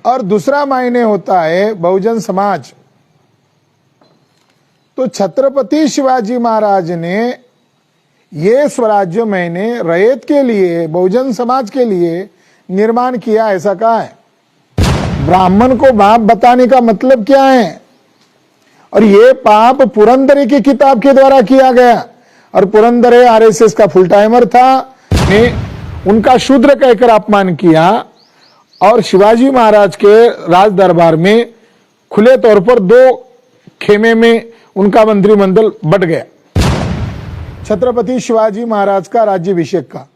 और दूसरा मायने होता है बहुजन समाज। तो छत्रपति शिवाजी महाराज ने ये स्वराज्य मैंने रैयत के लिए, बहुजन समाज के लिए निर्माण किया, ऐसा कहा है। ब्राह्मण को बाप बताने का मतलब क्या है? और ये पाप पुरंदरे की किताब के द्वारा किया गया। और पुरंदरे आरएसएस का फुल टाइमर था, ने उनका शूद्र कहकर अपमान किया और शिवाजी महाराज के राज दरबार में खुले तौर पर 2 खेमे में उनका मंत्रिमंडल बट गया। छत्रपति शिवाजी महाराज का राज्याभिषेक का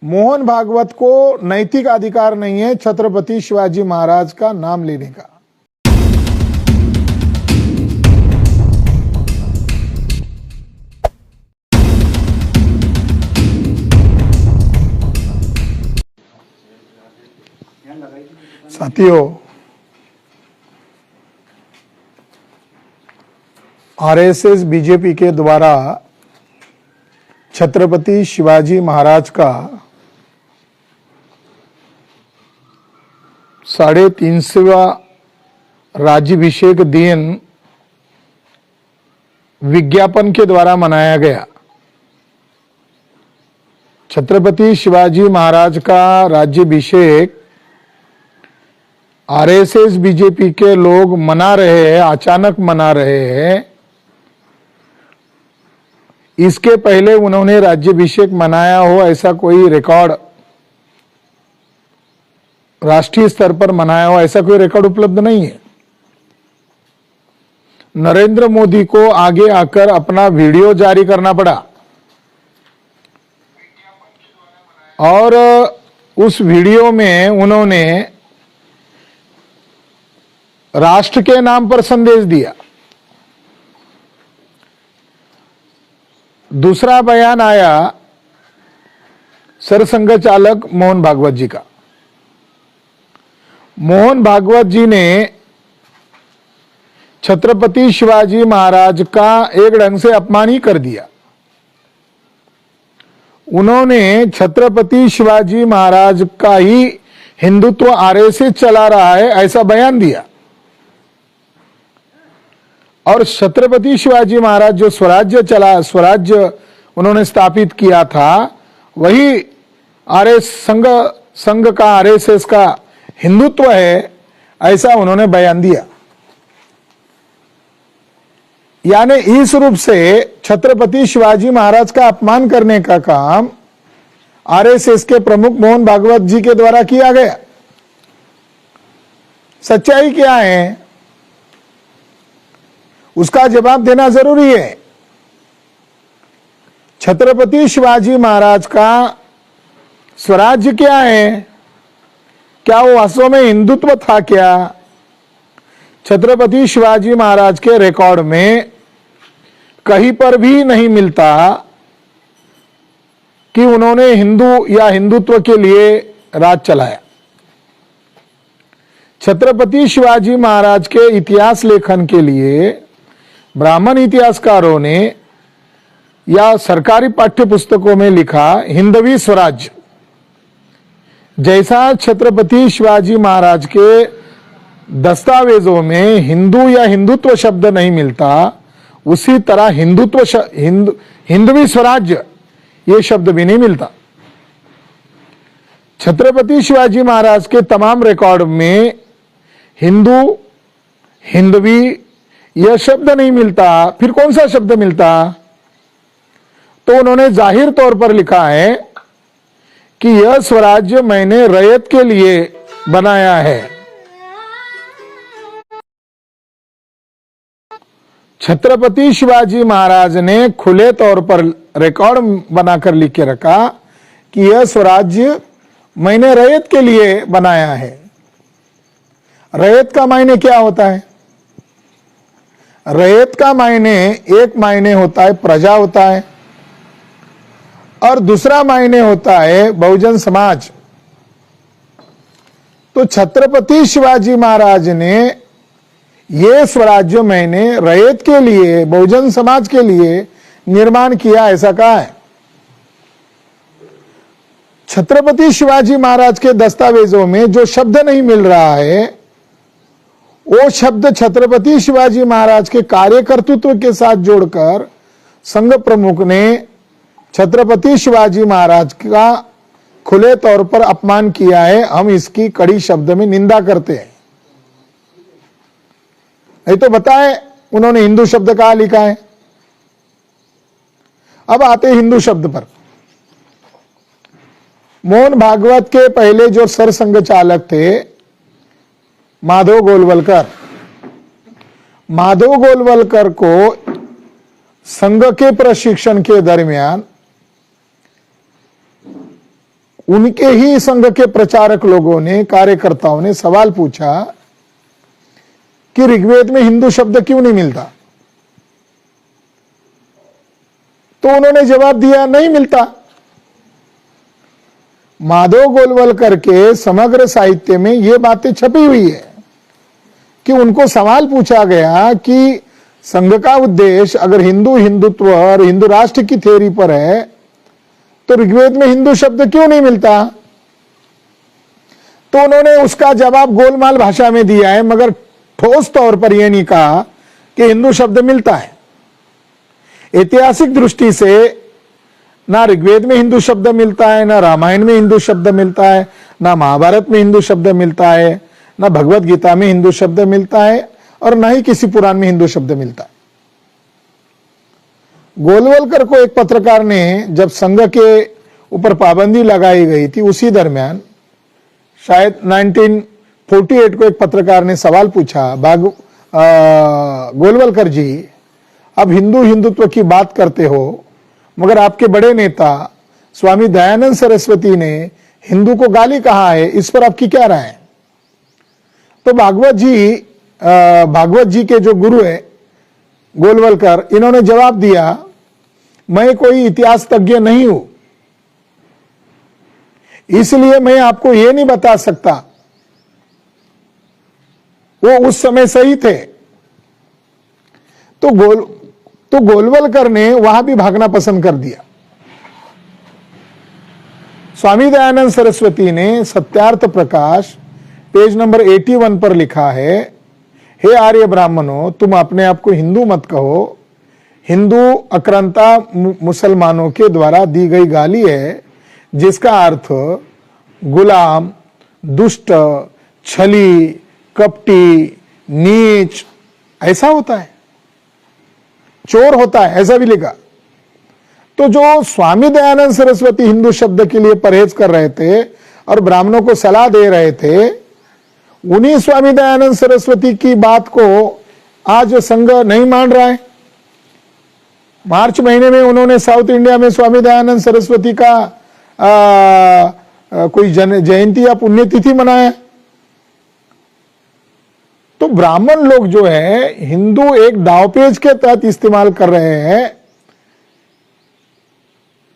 मोहन भागवत को नैतिक अधिकार नहीं है छत्रपति शिवाजी महाराज का नाम लेने का। साथियों, आरएसएस बीजेपी के द्वारा छत्रपति शिवाजी महाराज का 350वां राज्याभिषेक दिन विज्ञापन के द्वारा मनाया गया। छत्रपति शिवाजी महाराज का राज्याभिषेक आरएसएस बीजेपी के लोग मना रहे हैं, अचानक मना रहे हैं। इसके पहले उन्होंने राज्याभिषेक मनाया हो ऐसा कोई रिकॉर्ड, राष्ट्रीय स्तर पर मनाया हो ऐसा कोई रिकॉर्ड उपलब्ध नहीं है। नरेंद्र मोदी को आगे आकर अपना वीडियो जारी करना पड़ा और उस वीडियो में उन्होंने राष्ट्र के नाम पर संदेश दिया। दूसरा बयान आया सरसंघ चालक मोहन भागवत जी का। मोहन भागवत जी ने छत्रपति शिवाजी महाराज का एक ढंग से अपमान ही कर दिया। उन्होंने छत्रपति शिवाजी महाराज का ही हिंदुत्व आरएसएस चला रहा है ऐसा बयान दिया। और छत्रपति शिवाजी महाराज जो स्वराज्य उन्होंने स्थापित किया था, वही संघ का आरएसएस का हिंदुत्व है ऐसा उन्होंने बयान दिया। यानी इस रूप से छत्रपति शिवाजी महाराज का अपमान करने का काम आरएसएस के प्रमुख मोहन भागवत जी के द्वारा किया गया। सच्चाई क्या है उसका जवाब देना जरूरी है। छत्रपति शिवाजी महाराज का स्वराज्य क्या है? क्या वो वास्तव में हिंदुत्व था क्या? छत्रपति शिवाजी महाराज के रिकॉर्ड में कहीं पर भी नहीं मिलता कि उन्होंने हिंदू या हिंदुत्व के लिए राज चलाया। छत्रपति शिवाजी महाराज के इतिहास लेखन के लिए ब्राह्मण इतिहासकारों ने या सरकारी पाठ्य पुस्तकों में लिखा हिंदवी स्वराज्य, जैसा छत्रपति शिवाजी महाराज के दस्तावेजों में हिंदू या हिंदुत्व शब्द नहीं मिलता, उसी तरह हिंदवी स्वराज्य ये शब्द भी नहीं मिलता। छत्रपति शिवाजी महाराज के तमाम रिकॉर्ड में हिंदू, हिंदवी यह शब्द नहीं मिलता। फिर कौन सा शब्द मिलता? तो उन्होंने जाहिर तौर पर लिखा है कि यह स्वराज्य मैंने रैयत के लिए बनाया है। छत्रपति शिवाजी महाराज ने खुले तौर पर रिकॉर्ड बनाकर लिख के रखा कि यह स्वराज्य मैंने रैयत के लिए बनाया है। रैयत का मायने क्या होता है? रैयत का मायने एक मायने होता है प्रजा होता है और दूसरा मायने होता है बहुजन समाज। तो छत्रपति शिवाजी महाराज ने ये स्वराज्य मैंने रैयत के लिए, बहुजन समाज के लिए निर्माण किया ऐसा कहा है। छत्रपति शिवाजी महाराज के दस्तावेजों में जो शब्द नहीं मिल रहा है, वो शब्द छत्रपति शिवाजी महाराज के कार्यकर्तृत्व के साथ जोड़कर संघ प्रमुख ने छत्रपति शिवाजी महाराज का खुले तौर पर अपमान किया है। हम इसकी कड़ी शब्द में निंदा करते हैं। नहीं तो बताएं उन्होंने हिंदू शब्द कहां लिखा है। अब आते हिंदू शब्द पर। मोहन भागवत के पहले जो सरसंघ चालक थे माधव गोलवलकर, माधव गोलवलकर को संघ के प्रशिक्षण के दरमियान उनके ही संघ के प्रचारक लोगों ने, कार्यकर्ताओं ने सवाल पूछा कि ऋग्वेद में हिंदू शब्द क्यों नहीं मिलता। तो उन्होंने जवाब दिया नहीं मिलता। माधव गोलवलकर के समग्र साहित्य में यह बातें छपी हुई है कि उनको सवाल पूछा गया कि संघ का उद्देश्य अगर हिंदुत्व और हिंदू राष्ट्र की थ्योरी पर है तो ऋग्वेद में हिंदू शब्द क्यों नहीं मिलता। तो उन्होंने उसका जवाब गोलमाल भाषा में दिया है, मगर ठोस तौर पर यह नहीं कहा कि हिंदू शब्द मिलता है। ऐतिहासिक दृष्टि से ना ऋग्वेद में हिंदू शब्द मिलता है, ना रामायण में हिंदू शब्द मिलता है, ना महाभारत में हिंदू शब्द मिलता है, ना भगवत गीता में हिंदू शब्द मिलता है, और ना ही किसी पुराण में हिंदू शब्द मिलता है। गोलवलकर को एक पत्रकार ने जब संघ के ऊपर पाबंदी लगाई गई थी, उसी दरमियान शायद 1948 को एक पत्रकार ने सवाल पूछा, गोलवलकर जी अब हिंदुत्व की बात करते हो, मगर आपके बड़े नेता स्वामी दयानंद सरस्वती ने हिंदू को गाली कहा है, इस पर आपकी क्या राय है। तो भागवत जी के जो गुरु है गोलवलकर, इन्होंने जवाब दिया, मैं कोई इतिहास तज्ञ नहीं हूं, इसलिए मैं आपको यह नहीं बता सकता। वो उस समय सही थे। तो गोलवलकर ने वहां भी भागना पसंद कर दिया। स्वामी दयानंद सरस्वती ने सत्यार्थ प्रकाश पेज नंबर 81 पर लिखा है, हे आर्य ब्राह्मणों, तुम अपने आप को हिंदू मत कहो। हिंदू आक्रांता मुसलमानों के द्वारा दी गई गाली है, जिसका अर्थ गुलाम, दुष्ट, छली, कपटी, नीच ऐसा होता है, चोर होता है, ऐसा भी लिखा। तो जो स्वामी दयानंद सरस्वती हिंदू शब्द के लिए परहेज कर रहे थे और ब्राह्मणों को सलाह दे रहे थे, उन्हीं स्वामी दयानंद सरस्वती की बात को आज संघ नहीं मान रहा है। मार्च महीने में उन्होंने साउथ इंडिया में स्वामी दयानंद सरस्वती का कोई जयंती या पुण्यतिथि मनाया। तो ब्राह्मण लोग जो है हिंदू एक दावपेच के तहत इस्तेमाल कर रहे हैं।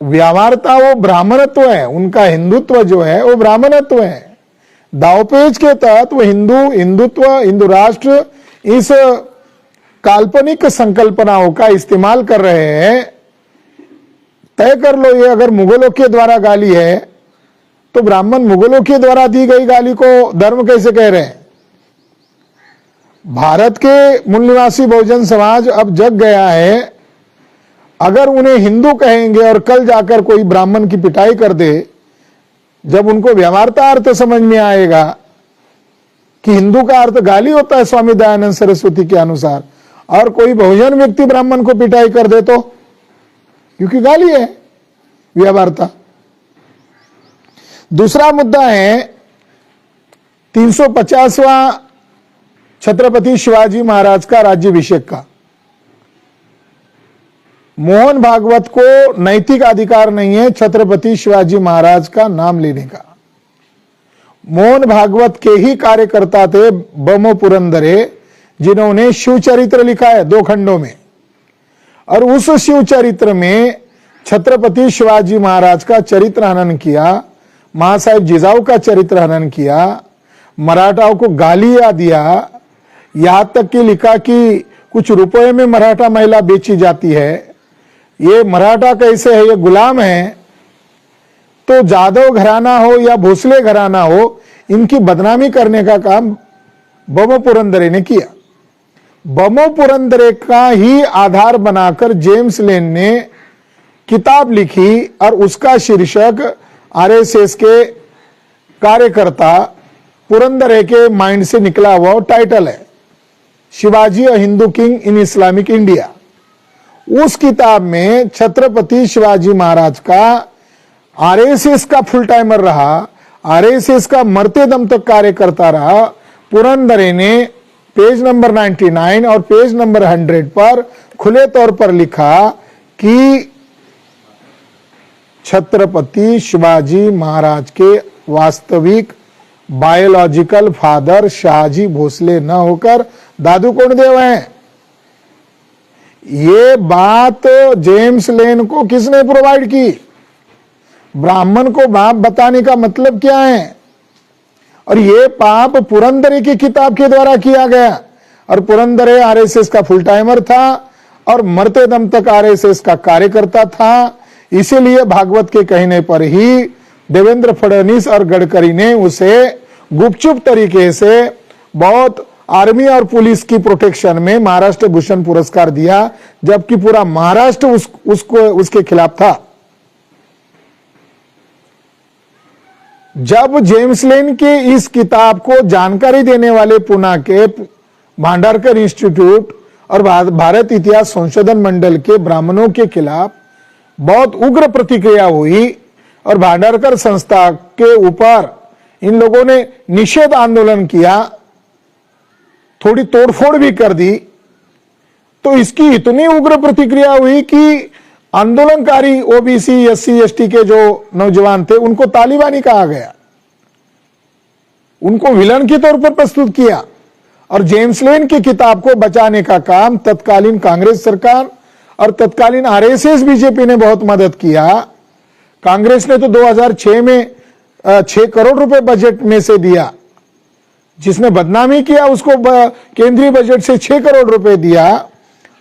व्यावहारता वो ब्राह्मणत्व है, उनका हिंदुत्व जो है वो ब्राह्मणत्व है। दावपेच के तहत वो हिंदुत्व, हिंदू राष्ट्र, इस काल्पनिक संकल्पनाओं का इस्तेमाल कर रहे हैं। तय कर लो, ये अगर मुगलों के द्वारा गाली है तो ब्राह्मण मुगलों के द्वारा दी गई गाली को धर्म कैसे कह रहे हैं। भारत के मूल निवासी बहुजन समाज अब जग गया है। अगर उन्हें हिंदू कहेंगे और कल जाकर कोई ब्राह्मण की पिटाई कर दे, जब उनको व्यवहारता अर्थ समझ में आएगा कि हिंदू का अर्थ गाली होता है स्वामी दयानंद सरस्वती के अनुसार, और कोई बहुजन व्यक्ति ब्राह्मण को पिटाई कर दे तो, क्योंकि गाली है व्यवहारता। दूसरा मुद्दा है 350वां छत्रपति शिवाजी महाराज का राज्याभिषेक का। मोहन भागवत को नैतिक अधिकार नहीं है छत्रपति शिवाजी महाराज का नाम लेने का। मोहन भागवत के ही कार्यकर्ता थे बमो पुरंदरे, जिन्होंने शिव चरित्र लिखा है 2 खंडों में, और उस शिव चरित्र में छत्रपति शिवाजी महाराज का चरित्र हनन किया, महासाहेब जिजाऊ का चरित्र हनन किया, मराठाओं को गालियां दिया, यहां तक कि लिखा कि कुछ रुपए में मराठा महिला बेची जाती है, ये मराठा कैसे है, ये गुलाम है। तो जादव घराना हो या भोसले घराना हो, इनकी बदनामी करने का काम बमो पुरंदरे ने किया। बमो पुरंदरे का ही आधार बनाकर जेम्स लेन ने किताब लिखी और उसका शीर्षक आरएसएस के कार्यकर्ता पुरंदरे के माइंड से निकला हुआ टाइटल है, Shivaji a Hindu king in Islamic India. उस किताब में छत्रपति शिवाजी महाराज का आरएसएस का फुल टाइमर रहा, आरएसएस का मरते दम तक कार्यकर्ता रहा पुरंदरे ने पेज नंबर 99 और पेज नंबर 100 पर खुले तौर पर लिखा कि छत्रपति शिवाजी महाराज के वास्तविक बायोलॉजिकल फादर शाहजी भोसले न होकर दादू कोंडदेव हैं। ये बात जेम्स लेन को किसने प्रोवाइड की? ब्राह्मण को बाप बताने का मतलब क्या है? और ये पाप पुरंदरे की किताब के द्वारा किया गया। और पुरंदरे आरएसएस का फुल टाइमर था और मरते दम तक आरएसएस का कार्यकर्ता था। इसीलिए भागवत के कहने पर ही देवेंद्र फडणवीस और गडकरी ने उसे गुपचुप तरीके से बहुत आर्मी और पुलिस की प्रोटेक्शन में महाराष्ट्र भूषण पुरस्कार दिया, जबकि पूरा महाराष्ट्र उसके खिलाफ था। जब जेम्स लेन के इस किताब को जानकारी देने वाले पुणे के भांडारकर इंस्टीट्यूट और भारत इतिहास संशोधन मंडल के ब्राह्मणों के खिलाफ बहुत उग्र प्रतिक्रिया हुई और भांडारकर संस्था के ऊपर इन लोगों ने निषेध आंदोलन किया, थोड़ी तोड़फोड़ भी कर दी, तो इसकी इतनी उग्र प्रतिक्रिया हुई कि आंदोलनकारी ओबीसी एससी एसटी के जो नौजवान थे उनको तालिबानी कहा गया, उनको विलन के तौर पर प्रस्तुत किया। और जेम्स लेन की किताब को बचाने का काम तत्कालीन कांग्रेस सरकार और तत्कालीन आरएसएस बीजेपी ने बहुत मदद किया। कांग्रेस ने तो 2006 में 6 करोड़ रुपए बजट में से दिया, जिसने बदनामी किया उसको केंद्रीय बजट से 6 करोड़ रुपए दिया।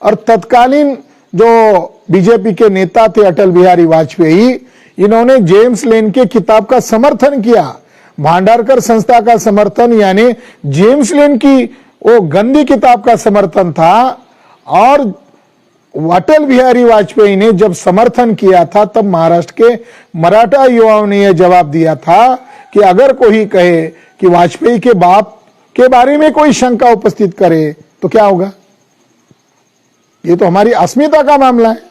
और तत्कालीन जो बीजेपी के नेता थे अटल बिहारी वाजपेयी, इन्होंने जेम्स लेन के किताब का समर्थन किया। भांडारकर संस्था का समर्थन यानी जेम्स लेन की वो गंदी किताब का समर्थन था। और अटल बिहारी वाजपेयी ने जब समर्थन किया था तब महाराष्ट्र के मराठा युवाओं ने यह जवाब दिया था कि अगर कोई कहे कि वाजपेयी के बाप के बारे में कोई शंका उपस्थित करे तो क्या होगा? ये तो हमारी अस्मिता का मामला है।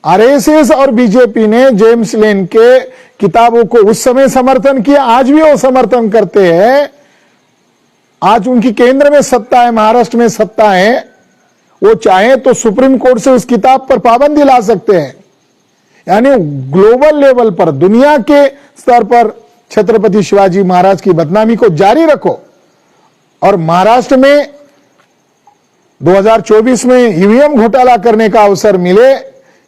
आरएसएस और बीजेपी ने जेम्स लेन के किताबों को उस समय समर्थन किया, आज भी वो समर्थन करते हैं। आज उनकी केंद्र में सत्ता है, महाराष्ट्र में सत्ता है, वो चाहे तो सुप्रीम कोर्ट से उस किताब पर पाबंदी ला सकते हैं। यानी ग्लोबल लेवल पर, दुनिया के स्तर पर छत्रपति शिवाजी महाराज की बदनामी को जारी रखो। और महाराष्ट्र में 2024 में ईवीएम घोटाला करने का अवसर मिले,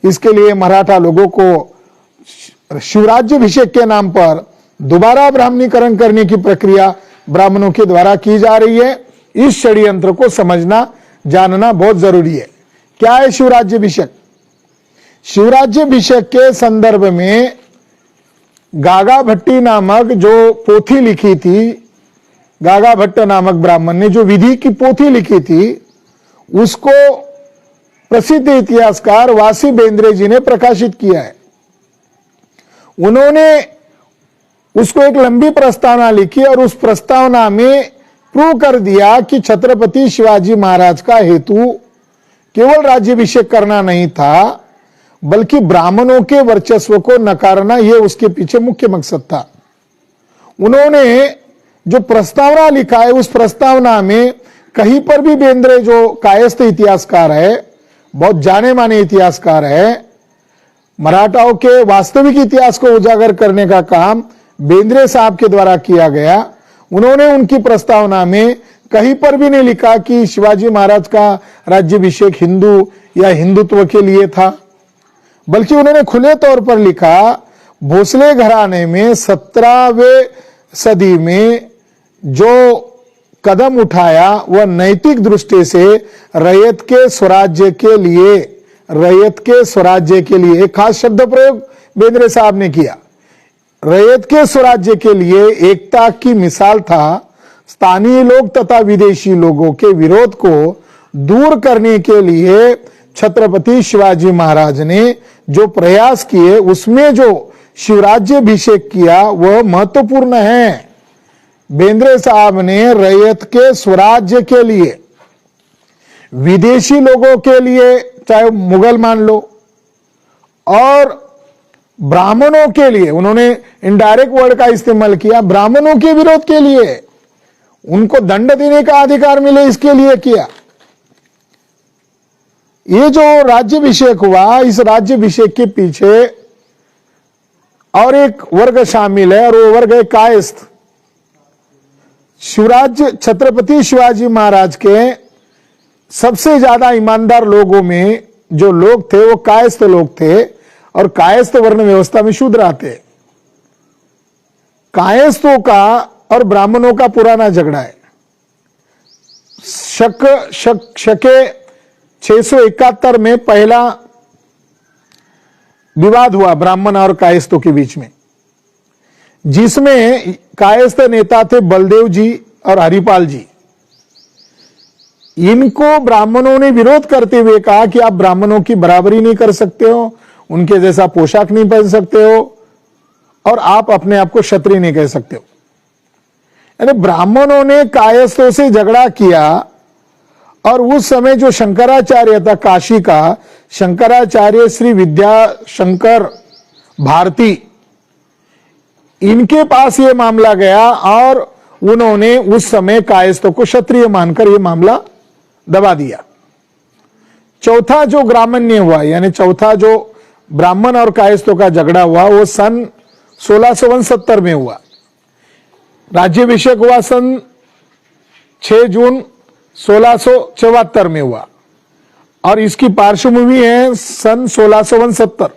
इसके लिए मराठा लोगों को शिवराज्याभिषेक के नाम पर दोबारा ब्राह्मणीकरण करने की प्रक्रिया ब्राह्मणों के द्वारा की जा रही है। इस षड्यंत्र को समझना जानना बहुत जरूरी है। क्या है शिवराज्याभिषेक? शिवराज्याभिषेक के संदर्भ में गागा भट्टी नामक जो पोथी लिखी थी, गागा भट्ट नामक ब्राह्मण ने जो विधि की पोथी लिखी थी, उसको प्रसिद्ध इतिहासकार वासी बेंद्रे जी ने प्रकाशित किया है। उन्होंने उसको एक लंबी प्रस्तावना लिखी और उस प्रस्तावना में प्रूव कर दिया कि छत्रपति शिवाजी महाराज का हेतु केवल राज्याभिषेक करना नहीं था, बल्कि ब्राह्मणों के वर्चस्व को नकारना यह उसके पीछे मुख्य मकसद था। उन्होंने जो प्रस्तावना लिखा है, उस प्रस्तावना में कहीं पर भी बेंद्रे जो कायस्थ इतिहासकार है, बहुत जाने माने इतिहासकार है, मराठाओं के वास्तविक इतिहास को उजागर करने का काम बेंद्रे साहब के द्वारा किया गया। उन्होंने उनकी प्रस्तावना में कहीं पर भी नहीं लिखा कि शिवाजी महाराज का राज्याभिषेक हिंदू या हिंदुत्व के लिए था, बल्कि उन्होंने खुले तौर पर लिखा भोसले घराने में 17वें सदी में जो कदम उठाया वह नैतिक दृष्टि से रैयत के स्वराज्य के लिए एक खास शब्द प्रयोग बेंद्रे साहब ने किया। रैयत के स्वराज्य के लिए एकता की मिसाल था। स्थानीय लोग तथा विदेशी लोगों के विरोध को दूर करने के लिए छत्रपति शिवाजी महाराज ने जो प्रयास किए, उसमें जो शिवराज्याभिषेक किया वह महत्वपूर्ण है। बेंद्रे साहब ने रैयत के स्वराज्य के लिए, विदेशी लोगों के लिए, चाहे मुगल मान लो, और ब्राह्मणों के लिए, उन्होंने इनडायरेक्ट वर्ड का इस्तेमाल किया, ब्राह्मणों के विरोध के लिए, उनको दंड देने का अधिकार मिले इसके लिए किया। ये जो राज्याभिषेक हुआ, इस राज्याभिषेक के पीछे और एक वर्ग शामिल है, और वो वर्ग है कायस्थ। छत्रपति शिवाजी महाराज के सबसे ज्यादा ईमानदार लोगों में जो लोग थे वो कायस्थ लोग थे, और कायस्थ वर्ण व्यवस्था में शूद्र आते। कायस्थों का और ब्राह्मणों का पुराना झगड़ा है। शके 671 में पहला विवाद हुआ ब्राह्मण और कायस्थों के बीच में, जिसमें कायस्थ नेता थे बलदेव जी और हरिपाल जी। इनको ब्राह्मणों ने विरोध करते हुए कहा कि आप ब्राह्मणों की बराबरी नहीं कर सकते हो, उनके जैसा पोशाक नहीं पहन सकते हो, और आप अपने आप को क्षत्रिय नहीं कह सकते हो। यानी ब्राह्मणों ने कायस्थों से झगड़ा किया, और उस समय जो शंकराचार्य था काशी का, शंकराचार्य श्री विद्याशंकर भारती, इनके पास ये मामला गया, और उन्होंने उस समय कायस्थों को क्षत्रिय मानकर यह मामला दबा दिया। चौथा जो ग्रामण्य हुआ, यानी चौथा जो ब्राह्मण और कायस्थों का झगड़ा हुआ, वो सन 1669 में हुआ। राज्याभिषेक हुआ सन 6 जून 1674 में हुआ, और इसकी पार्श्वभूमि है सन 1669।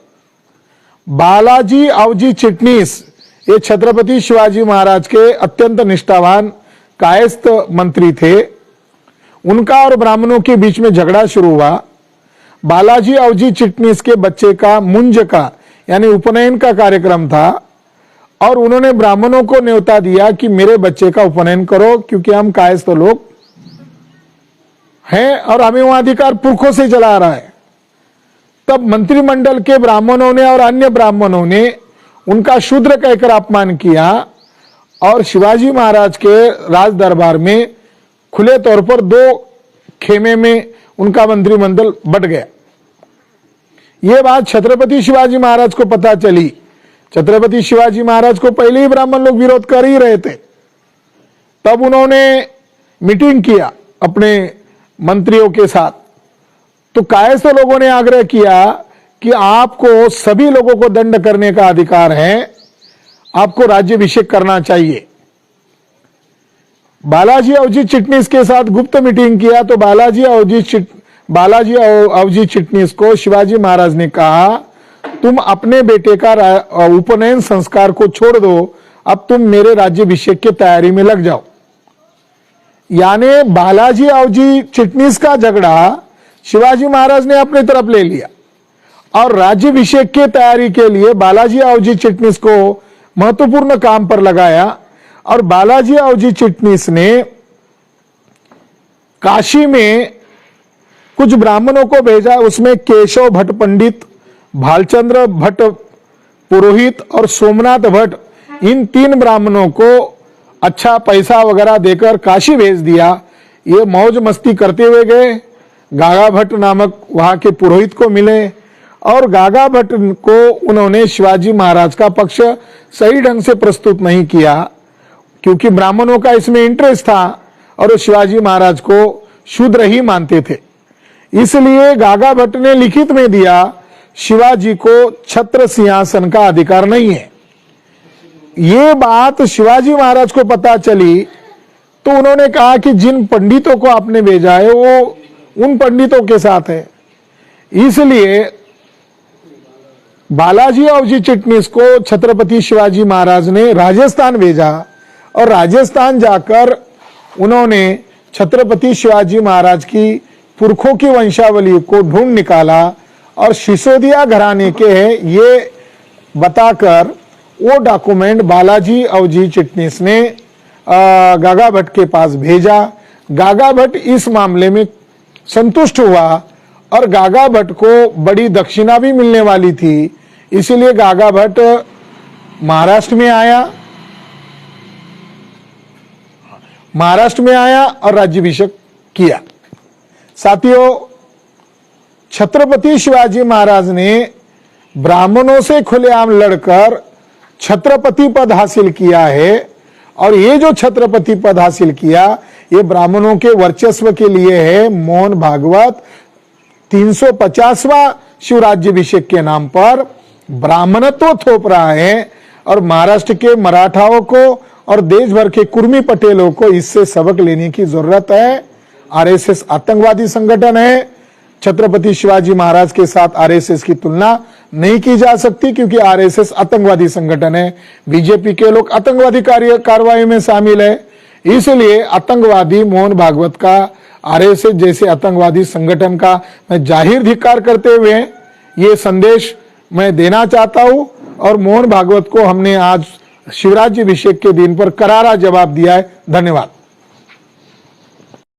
बालाजी अवजी चिटनीस, ये छत्रपति शिवाजी महाराज के अत्यंत निष्ठावान कायस्थ मंत्री थे। उनका और ब्राह्मणों के बीच में झगड़ा शुरू हुआ। बालाजी अवजी चिटनीस के बच्चे का मुंज का यानी उपनयन का कार्यक्रम था, और उन्होंने ब्राह्मणों को न्योता दिया कि मेरे बच्चे का उपनयन करो, क्योंकि हम कायस्थ लोग हैं और हमें वहां अधिकार पुरखों से चला आ रहा है। तब मंत्रिमंडल के ब्राह्मणों ने और अन्य ब्राह्मणों ने उनका शूद्र कहकर अपमान किया, और शिवाजी महाराज के राज दरबार में खुले तौर पर 2 खेमे में उनका मंत्रिमंडल बट गया। यह बात छत्रपति शिवाजी महाराज को पता चली। छत्रपति शिवाजी महाराज को पहले ही ब्राह्मण लोग विरोध कर ही रहे थे। तब उन्होंने मीटिंग किया अपने मंत्रियों के साथ। तो कायस्थ लोगों ने आग्रह किया कि आपको सभी लोगों को दंड करने का अधिकार है, आपको राज्याभिषेक करना चाहिए। बालाजी अवजी चिटनीस के साथ गुप्त मीटिंग किया, तो बालाजी अवजी चिटनीस को शिवाजी महाराज ने कहा, तुम अपने बेटे का उपनयन संस्कार को छोड़ दो, अब तुम मेरे राज्याभिषेक की तैयारी में लग जाओ। यानी बालाजी अवजी चिटनीस का झगड़ा शिवाजी महाराज ने अपनी तरफ ले लिया, और राज्याभिषेक की तैयारी के लिए बालाजी अवजी चिटनीस को महत्वपूर्ण काम पर लगाया। और बालाजी अवजी चिटनीस ने काशी में कुछ ब्राह्मणों को भेजा, उसमें केशव भट्ट पंडित, भालचंद्र भट्ट पुरोहित और सोमनाथ भट्ट, इन 3 ब्राह्मणों को अच्छा पैसा वगैरह देकर काशी भेज दिया। ये मौज मस्ती करते हुए गए। गागा भट्ट नामक वहां के पुरोहित को मिले, और गागा भट्ट को उन्होंने शिवाजी महाराज का पक्ष सही ढंग से प्रस्तुत नहीं किया, क्योंकि ब्राह्मणों का इसमें इंटरेस्ट था और वो शिवाजी महाराज को शूद्र ही मानते थे। इसलिए गागा भट्ट ने लिखित में दिया, शिवाजी को छत्र सिंहासन का अधिकार नहीं है। ये बात शिवाजी महाराज को पता चली, तो उन्होंने कहा कि जिन पंडितों को आपने भेजा है वो उन पंडितों के साथ है। इसलिए बालाजी अवजी चिटनीस को छत्रपति शिवाजी महाराज ने राजस्थान भेजा, और राजस्थान जाकर उन्होंने छत्रपति शिवाजी महाराज की पुरखों की वंशावली को ढूंढ निकाला, और सिसोदिया घराने के हैं ये बताकर वो डॉक्यूमेंट बालाजी अवजी चिटनीस ने गागा भट्ट के पास भेजा। गागा भट्ट इस मामले में संतुष्ट हुआ और गागा भट्ट को बड़ी दक्षिणा भी मिलने वाली थी, इसीलिए गागा भट्ट महाराष्ट्र में आया और राज्याभिषेक किया। साथियों, छत्रपति शिवाजी महाराज ने ब्राह्मणों से खुलेआम लड़कर छत्रपति पद हासिल किया है और ये जो छत्रपति पद हासिल किया ये ब्राह्मणों के वर्चस्व के लिए है। मोहन भागवत 350वां शिवराज्याभिषेक के नाम पर ब्राह्मणत्व थोप रहा है और महाराष्ट्र के मराठाओं को और देश भर के कुर्मी पटेलों को इससे सबक लेने की जरूरत है। आरएसएस आतंकवादी संगठन है। छत्रपति शिवाजी महाराज के साथ आरएसएस की तुलना नहीं की जा सकती क्योंकि आरएसएस आतंकवादी संगठन है। बीजेपी के लोग आतंकवादी कार्रवाई में शामिल है, इसलिए आतंकवादी मोहन भागवत का आरएसएस जैसे आतंकवादी संगठन का मैं जाहिर धिक्कार करते हुए ये संदेश मैं देना चाहता हूं। और मोहन भागवत को हमने आज शिवराज्याभिषेक के दिन पर करारा जवाब दिया है। धन्यवाद।